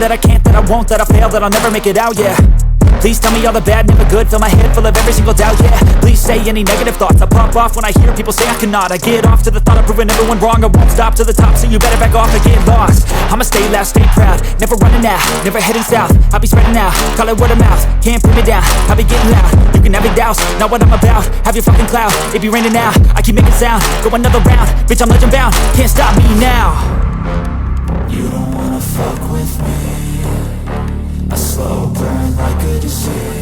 that I can't, that I won't, that I fail, that I'll never make it out, yeah. Please tell me all the bad, never good. Fill my head full of every single doubt, yeah. Please say any negative thoughts. I pop off when I hear people say I cannot. I get off to the thought of proving everyone wrong. I won't stop to the top, so you better back off and get lost. I'ma stay loud, stay proud, never running out, never heading south. I'll be spreading out, call it word of mouth. Can't put me down, I'll be getting loud. You can have it douse, not what I'm about. Have your fucking cloud, it be raining now. I keep making sound, go another round. Bitch, I'm legend bound, can't stop me now. You don't wanna fuck with me. A slow burn like a disease.